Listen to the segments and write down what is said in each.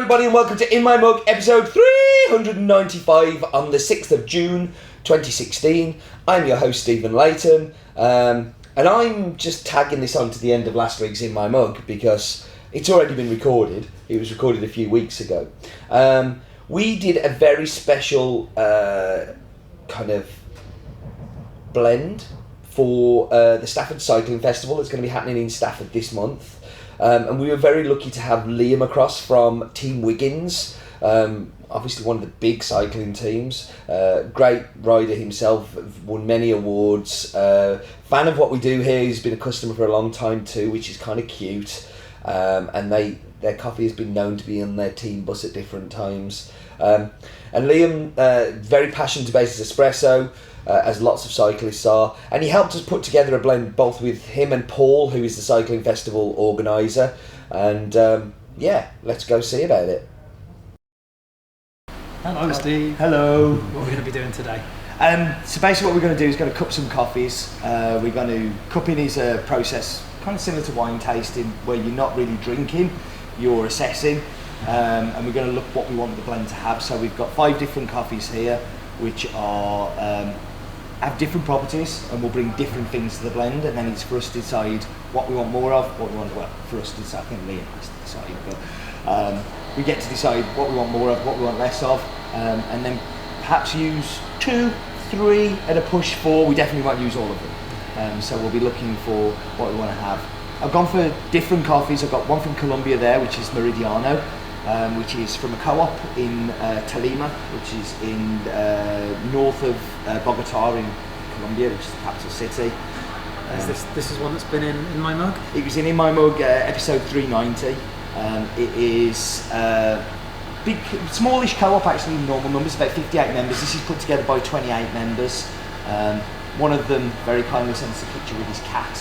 everybody, and welcome to In My Mug, episode 395 on the 6th of June 2016. I'm your host, Stephen Layton, and I'm just tagging this on to the end of last week's In My Mug because it's already been recorded. It was recorded a few weeks ago. We did a very special kind of blend for the Stafford Cycling Festival that's going to be happening in Stafford this month. And we were very lucky to have Liam across from Team Wiggins, obviously one of the big cycling teams. Great rider himself, won many awards. Fan of what we do here, he's been a customer for a long time too, which is kind of cute. And their coffee has been known to be on their team bus at different times. And Liam, very passionate about his espresso, as lots of cyclists are, and he helped us put together a blend both with him and Paul, who is the cycling festival organiser, and let's go see about it. Hello Steve. Hello. What are we going to be doing today? So basically what we're going to do is going to cup some coffees. We're going to, cupping is a process kind of similar to wine tasting where you're not really drinking, you're assessing, and we're going to look what we want the blend to have. So we've got 5 different coffees here which are have different properties, and we'll bring different things to the blend, and then it's for us to decide what we want more of, what we want, well, for us to decide, I think Liam has to decide, but we get to decide what we want more of, what we want less of, and then perhaps use 2, 3, at a push 4, we definitely won't use all of them, so we'll be looking for what we want to have. I've gone for different coffees. I've got one from Colombia there, which is Meridiano, which is from a co-op in Tolima, which is in north of Bogota in Colombia, which is the capital city. This is one that's been in My Mug? It was in My Mug, episode 390. It is big, smallish co-op, actually, normal numbers, about 58 members. This is put together by 28 members. One of them very kindly sent us a picture with his cat,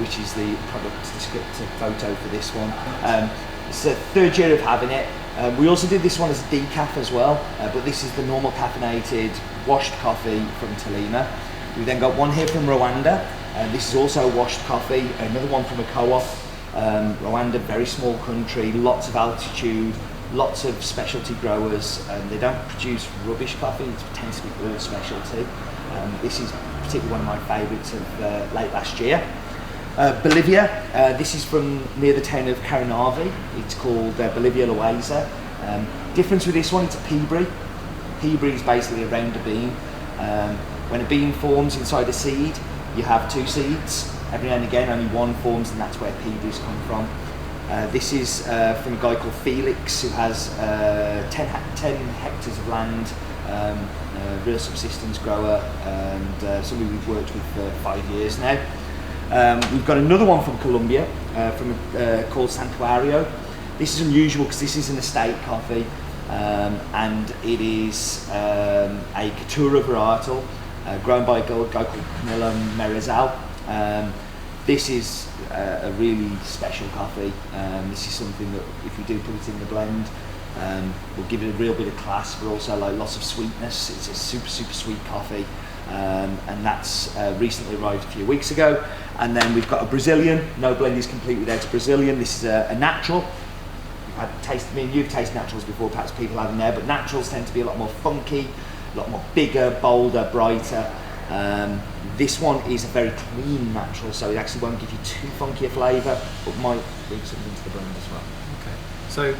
which is the product descriptive photo for this one. It's the 3rd year of having it. We also did this one as a decaf as well, but this is the normal caffeinated washed coffee from Tolima. We then got one here from Rwanda, this is also washed coffee, another one from a co-op. Rwanda, very small country, lots of altitude, lots of specialty growers, and they don't produce rubbish coffee, it tends to be all specialty. This is particularly one of my favourites of late last year. Bolivia, this is from near the town of Caranavi. It's called Bolivia Loaiza. Difference with this one, it's a peaberry. Peaberry is basically a rounder bean. When a bean forms inside a seed, you have 2 seeds. Every now and again, only one forms, and that's where peaberries come from. This is from a guy called Felix, who has 10 hectares of land, real subsistence grower, and somebody we've worked with for 5 years now. We've got another one from Colombia, called Santuario. This is unusual because this is an estate coffee, and it is a Caturra varietal, grown by a guy called Camilo Merezal. This is a really special coffee. This is something that, if we do put it in the blend, will give it a real bit of class, but also like lots of sweetness. It's a super sweet coffee. And that's recently arrived a few weeks ago. And then we've got a Brazilian. No blend is complete without a Brazilian. This is a natural. You've tasted naturals before, perhaps people haven't there, but naturals tend to be a lot more funky, a lot more bigger, bolder, brighter. This one is a very clean natural, so it actually won't give you too funky a flavour, but might bring something to the blend as well. Okay, so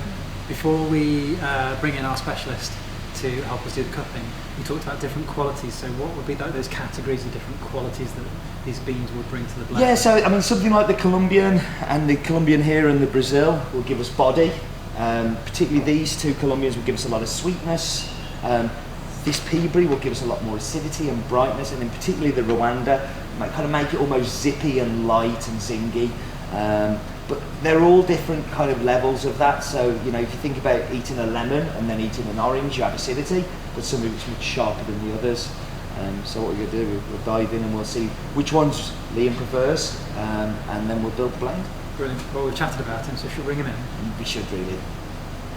before we bring in our specialist to help us do the cupping, we talked about different qualities, so what would be like those categories of different qualities that these beans would bring to the blend? Yeah, so I mean, something like the Colombian here and the Brazil will give us body. Particularly these 2 Colombians will give us a lot of sweetness. This peaberry will give us a lot more acidity and brightness, and then particularly the Rwanda might kind of make it almost zippy and light and zingy. But they're all different kind of levels of that. So, you know, if you think about eating a lemon and then eating an orange, you have acidity, but some of it's much sharper than the others. So what we're going to do, we'll dive in and we'll see which ones Liam prefers, and then we'll build the blend. Brilliant. Well, we've chatted about him, so should we bring him in? We should really.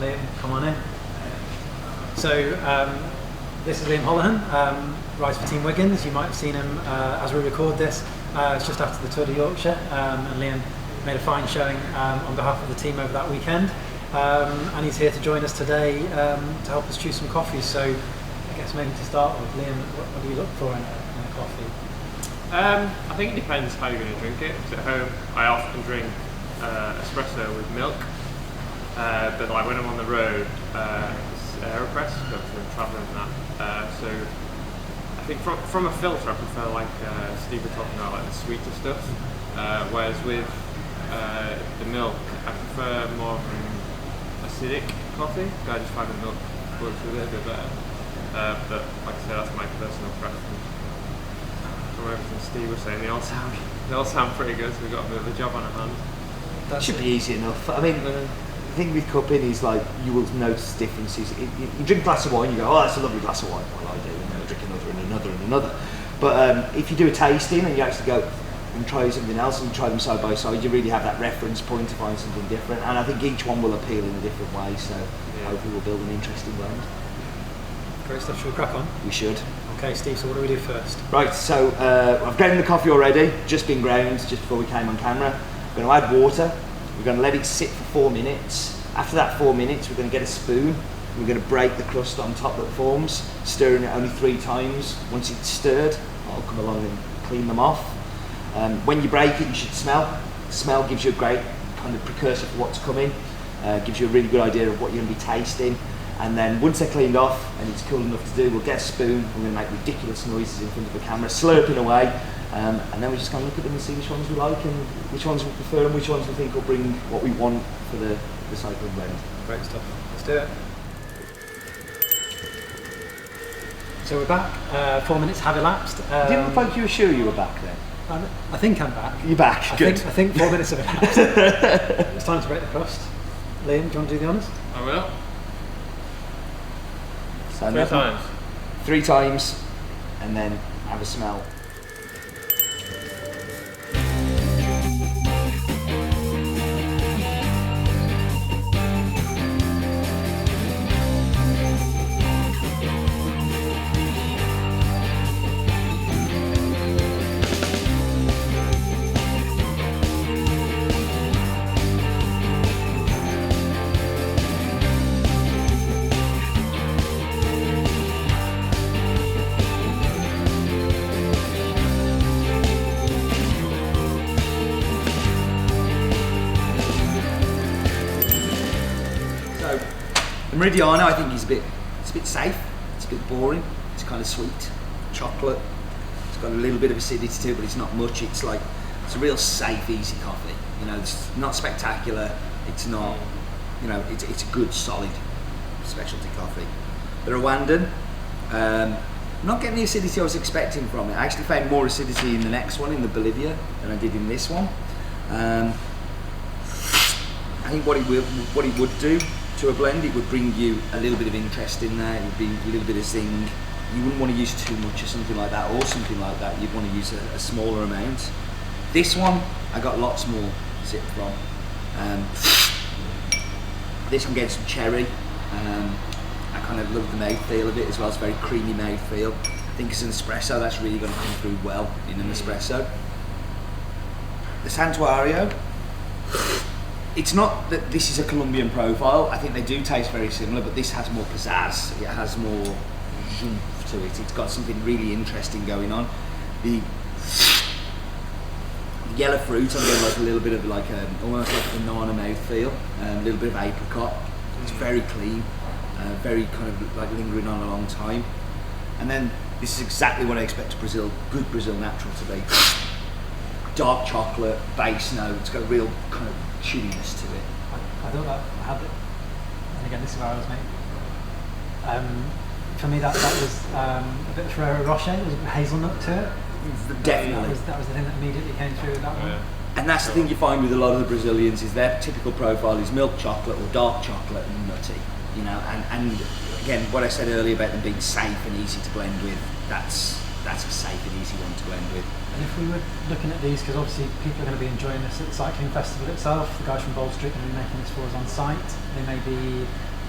Liam, come on in. So, this is Liam Holohan, rides for Team Wiggins. You might have seen him as we record this. It's just after the Tour de Yorkshire, and Liam made a fine showing on behalf of the team over that weekend. and he's here to join us today to help us choose some coffees. So I guess maybe to start with, Liam, what do you look for in a coffee? I think it depends how you're going to drink it. 'Cause at home, I often drink espresso with milk, but like when I'm on the road, it's AeroPress because I'm travelling and that. So I think from a filter, I prefer like Steve was talking about, like the sweeter stuff. Whereas with the milk, I prefer more of an acidic coffee. I just find the milk works with it a bit better. But like I said, that's my personal preference. From everything Steve was saying, they all sound pretty good. So we've got a bit of a job on our hands. That should be easy enough. I mean, the thing with cupping is like you will notice differences. You drink a glass of wine, you go, oh, that's a lovely glass of wine. Well, I do, and then I drink another and another and another. But if you do a tasting and you actually go and try something else and you try them side by side, you really have that reference point to find something different. And I think each one will appeal in a different way. So hopefully we'll build an interesting blend. Great stuff. Should we crack on? We should. Okay, Steve. So what do we do first? Right. So I've ground the coffee already. Just been ground just before we came on camera. We're going to add water. We're going to let it sit for 4 minutes. After that 4 minutes, we're going to get a spoon. We're going to break the crust on top that forms, stirring it only 3 times. Once it's stirred, I'll come along and clean them off. When you break it, you should smell. Smell gives you a great kind of precursor for what's coming. Gives you a really good idea of what you're going to be tasting. And then once they're cleaned off and it's cool enough to do, we'll get a spoon. We're going to make ridiculous noises in front of the camera, slurping away. And then we're just going to look at them and see which ones we like and which ones we prefer and which ones we think will bring what we want for the cycling blend. Great stuff. Let's do it. So we're back. 4 minutes have elapsed. Didn't look like you were sure you were back then. I think I'm back. You're back. Good. I think 4 minutes have elapsed. It's time to break the crust. Liam, do you want to do the honours? I will. So 3 times. 3 times, and then have a smell. The Meridiano, I think it's a bit safe, it's a bit boring, it's kind of sweet, chocolate, it's got a little bit of acidity to it, but it's not much. It's a real safe, easy coffee. You know, it's not spectacular, it's not, you know, it's a good, solid specialty coffee. The Rwandan, not getting the acidity I was expecting from it. I actually found more acidity in the next one, in the Bolivia, than I did in this one. I think what it would do to a blend, it would bring you a little bit of interest in there, it would be a little bit of zing. You wouldn't want to use too much or something like that, you'd want to use a smaller amount. This one, I got lots more zip from. This one gets some cherry. I kind of love the mouthfeel of it as well, it's a very creamy mouthfeel. I think as an espresso, that's really going to come through well in an espresso. The Santuario, it's not that this is a Colombian profile. I think they do taste very similar, but this has more pizzazz. It has more zhoomph to it. It's got something really interesting going on. The yellow fruit, I'm getting like a little bit of almost like a banana mouthfeel. A little bit of apricot. It's very clean, very kind of like lingering on a long time. And then this is exactly what I expect a good Brazil natural to be. Dark chocolate, base note. It's got a real kind of chewiness to it. I thought that had it, and again this is where I was made. For me that was a bit of Ferrero Rocher, there was a hazelnut to it. Definitely. That was the thing that immediately came through with that one. And that's the thing you find with a lot of the Brazilians is their typical profile is milk chocolate or dark chocolate and nutty. You know, and again what I said earlier about them being safe and easy to blend with, that's a safe and easy one to blend with. And if we were looking at these, because obviously people are going to be enjoying this at the cycling festival itself, the guys from Bold Street are going to be making this for us on site. They may be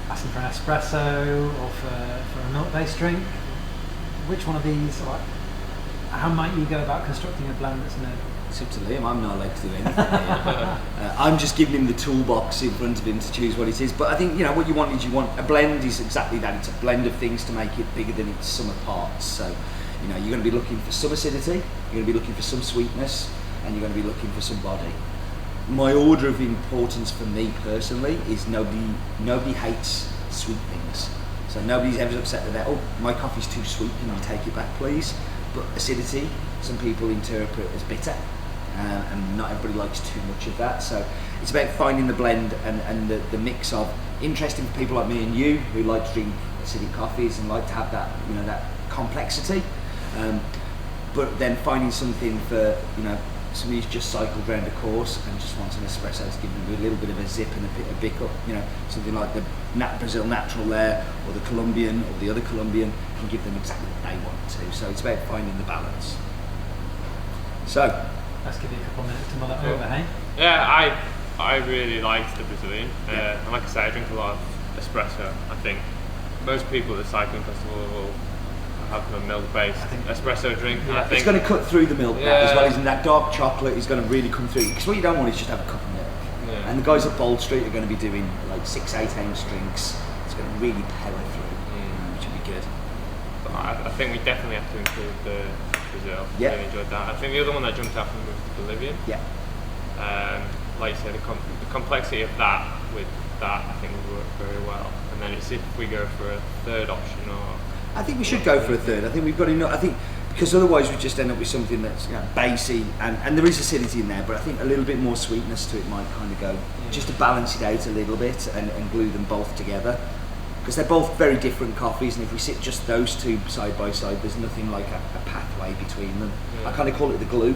asking for an espresso or for a milk-based drink. Which one of these, or how might you go about constructing a blend that's going to It's up to Liam. I'm not allowed to do anything here. I'm just giving him the toolbox in front of him to choose what it is. But I think what you want is a blend is exactly that. It's a blend of things to make it bigger than its sum of parts. So you're going to be looking for some acidity, you're going to be looking for some sweetness, and you're going to be looking for some body. My order of importance for me personally is nobody hates sweet things. So nobody's ever upset with that. Oh, my coffee's too sweet. Can you take it back, please? But acidity, some people interpret as bitter, and not everybody likes too much of that. So it's about finding the blend and the mix of interesting for people like me and you who like to drink acidic coffees and like to have that that complexity. But then finding something for somebody who's just cycled around a course and just wants an espresso to give them a little bit of a zip and a bick up, something like the Brazil Natural there, or the Colombian, or the other Colombian, can give them exactly what they want to. So it's about finding the balance. So, let's give you a couple of minutes to mull it over, hey? Yeah, I really liked the Brazilian. And like I said, I drink a lot of espresso. I think most people at the cycling festival will have a milk-based espresso drink. Yeah, I think it's going to cut through the milk as well. Isn't that dark chocolate is going to really come through? Because what you don't want is just have a cup of milk. Yeah. And the guys at Bold Street are going to be doing like 6-8 ounce drinks. It's going to really power through, which will be good. But I think we definitely have to include the Brazil. Yeah. I really enjoyed that. I think the other one that jumped out from was the Bolivian. Yeah. Like you said, the complexity of that with that I think would work very well. And then it's if we go for a third option or. I think we should go for a third. I think we've got enough. I think because otherwise we just end up with something that's basy and there is acidity in there, but I think a little bit more sweetness to it might kind of go just to balance it out a little bit and glue them both together. Because they're both very different coffees, and if we sit just those two side by side, there's nothing like a pathway between them. I kind of call it the glue.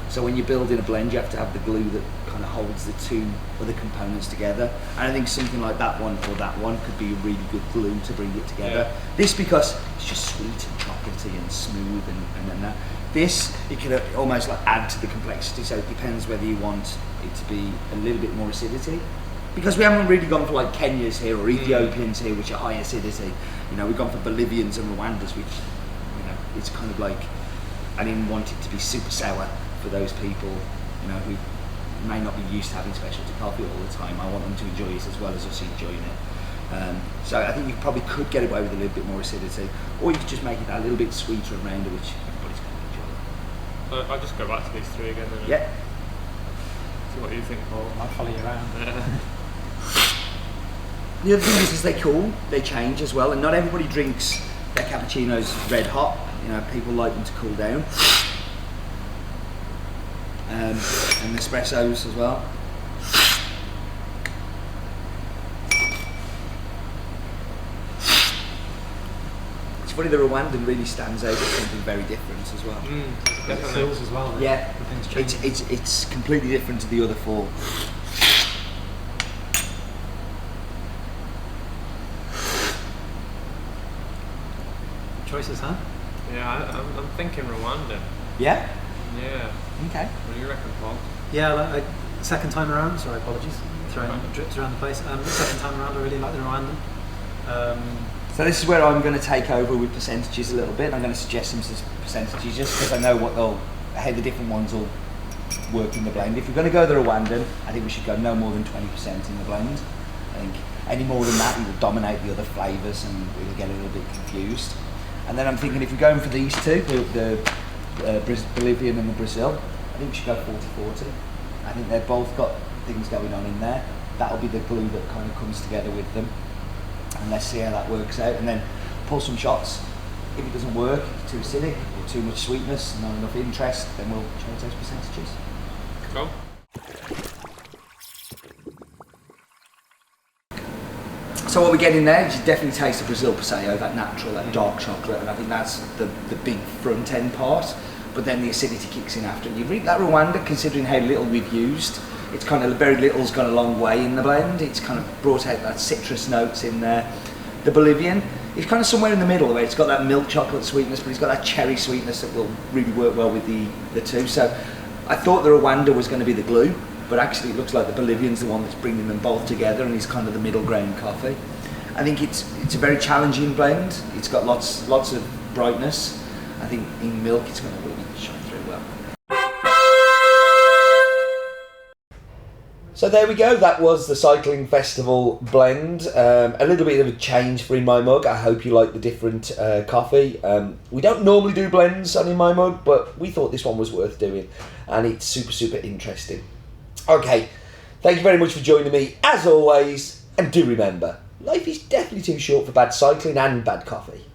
So when you're building a blend, you have to have the glue that kind of holds the two other components together. And I think something like that one or that one could be a really good glue to bring it together. Yeah. This because it's just sweet and chocolatey and smooth and that. This, it can almost like add to the complexity, so it depends whether you want it to be a little bit more acidity. Because we haven't really gone for like Kenyas here or Ethiopians here, which are high acidity. We've gone for Bolivians and Rwandas, which, it's kind of like, I didn't want it to be super sour for those people, who may not be used to having specialty coffee all the time. I want them to enjoy it as well as us enjoying it. So I think you probably could get away with a little bit more acidity, or you could just make it a little bit sweeter and rounder, which everybody's going to enjoy. I'll just go back to these three again then. Yeah. See what you think, Paul. I'll follow you around. The other thing is as they cool, they change as well, and not everybody drinks their cappuccinos red hot. People like them to cool down. And espressos as well. It's funny, the Rwandan really stands out as something very different as well. It feels as well. Yeah, it's completely different to the other four. Choices, huh? Yeah, I'm thinking Rwanda. Yeah? Yeah. Okay. What do you reckon, Paul? Yeah, second time around, sorry, apologies, throwing drips around the place. Second time around, I really like the Rwandan. So this is where I'm going to take over with percentages a little bit. I'm going to suggest some percentages just because I know how the different ones will work in the blend. If we're going to go the Rwandan, I think we should go no more than 20% in the blend. I think any more than that, it will dominate the other flavours and we'll get a little bit confused. And then I'm thinking if we're going for these two, the Bolivian and the Brazil, I think we should go 40-40. I think they've both got things going on in there. That'll be the glue that kind of comes together with them. And let's see how that works out. And then pull some shots. If it doesn't work, it's too acidic or too much sweetness, not enough interest, then we'll change those percentages. Cool. So what we're getting there is you definitely taste the Brazil Paseo, that natural, that dark chocolate, and I think that's the big front end part. But then the acidity kicks in after. And you read that Rwanda, considering how little we've used, it's kind of very little's gone a long way in the blend. It's kind of brought out that citrus notes in there. The Bolivian is kind of somewhere in the middle, where it's got that milk chocolate sweetness, but it's got that cherry sweetness that will really work well with the two. So I thought the Rwanda was going to be the glue, but actually it looks like the Bolivian's the one that's bringing them both together, and he's kind of the middle ground coffee. I think it's a very challenging blend. It's got lots of brightness. I think in milk it's going to really shine through well. So there we go, that was the Cycling Festival blend. A little bit of a change for In My Mug. I hope you like the different coffee. We don't normally do blends on In My Mug, but we thought this one was worth doing, and it's super, super interesting. Okay, thank you very much for joining me, as always, and do remember, life is definitely too short for bad cycling and bad coffee.